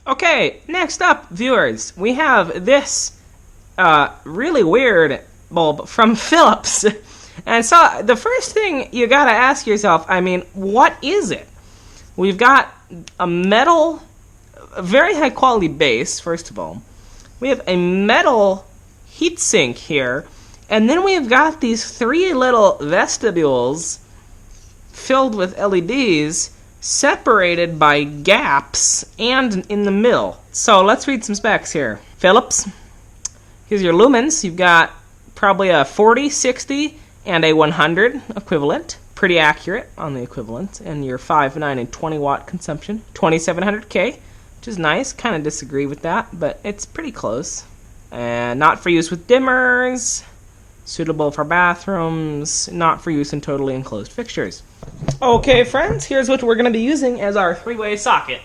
Okay, next up, viewers, we have this really weird bulb from Philips. And so the first thing you gotta ask yourself, I mean, what is it? We've got a metal, a very high quality base, first of all. We have a metal heatsink here, and then we've got these three little vestibules filled with LEDs separated by gaps and in the middle. So let's read some specs here. Philips, here's your lumens. You've got probably a 40, 60, and a 100 equivalent. Pretty accurate on the equivalent. And your 5, 9, and 20 watt consumption. 2700K, which is nice. Kind of disagree with that, but it's pretty close. And not for use with dimmers. Suitable for bathrooms. Not for use in totally enclosed fixtures. Okay, friends, here's what we're going to be using as our three-way socket.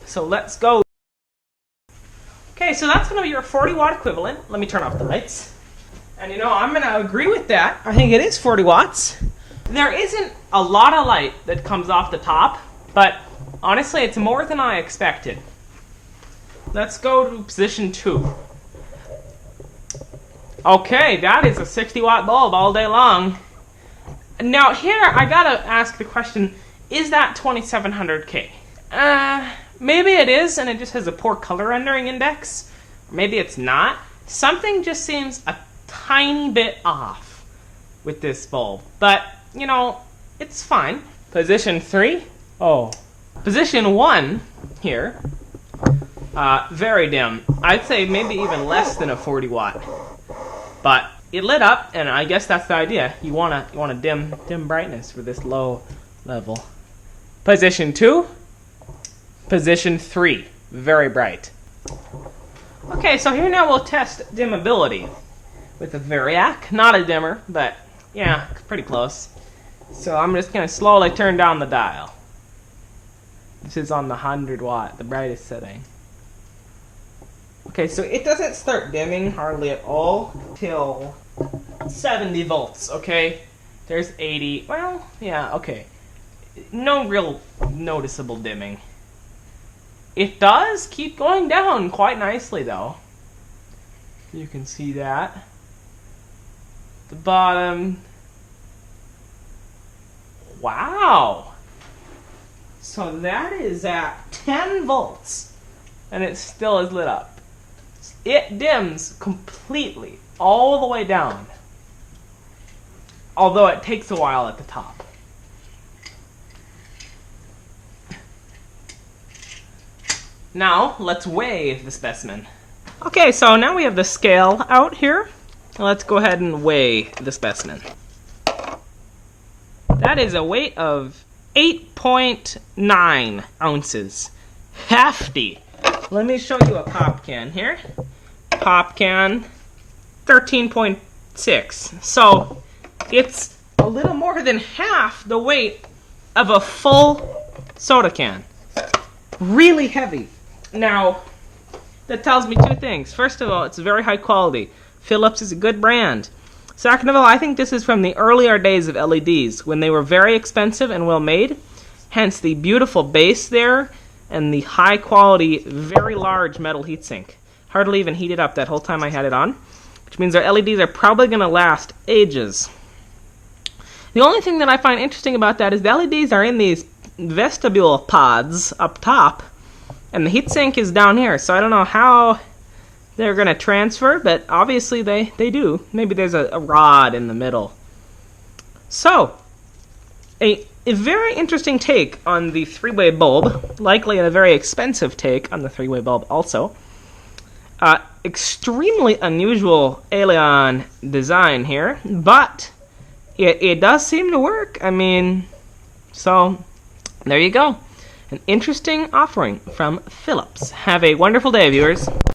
So let's go. Okay, so that's going to be your 40 watt equivalent. Let me turn off the lights. And you know, I'm going to agree with that. I think it is 40 watts. There isn't a lot of light that comes off the top, but honestly, it's more than I expected. Let's go to position 2. Okay, that is a 60 watt bulb all day long. Now here, I gotta ask the question, is that 2700K? Maybe it is, and it just has a poor color rendering index. Maybe it's not. Something just seems a tiny bit off with this bulb. But, you know, it's fine. Position 3. Oh. Position 1 here. Very dim. I'd say maybe even less than a 40 watt. But it lit up, and I guess that's the idea. You want a dim brightness for this low level. Position 2. Position 3. Very bright. Okay, so here now we'll test dimmability with a Variac. Not a dimmer, but yeah, pretty close. So I'm just going to slowly turn down the dial. This is on the 100 watt, the brightest setting. Okay, so it doesn't start dimming hardly at all till 70 volts, okay? There's 80. Well, yeah, okay. No real noticeable dimming. It does keep going down quite nicely, though. You can see that. The bottom. Wow! So that is at 10 volts, and it still is lit up. It dims completely, all the way down. Although it takes a while at the top. Now, let's weigh the specimen. Okay, so now we have the scale out here. Let's go ahead and weigh the specimen. That is a weight of 8.9 ounces. Hefty. Let me show you a pop can here. Pop can, 13.6. So it's a little more than half the weight of a full soda can. Really heavy. Now, that tells me two things. First of all, it's very high quality. Philips is a good brand. Second of all, I think this is from the earlier days of LEDs, when they were very expensive and well made. Hence the beautiful base there and the high quality, very large metal heatsink. Hardly even heated up that whole time I had it on, which means our LEDs are probably going to last ages. The only thing that I find interesting about that is the LEDs are in these vestibule pods up top, and the heatsink is down here, so I don't know how they're going to transfer, but obviously they do. Maybe there's a rod in the middle. So, a very interesting take on the three-way bulb, likely a very expensive take on the three-way bulb also. Extremely unusual Alien design here, but it does seem to work. I mean, so there you go. An interesting offering from Philips. Have a wonderful day, viewers.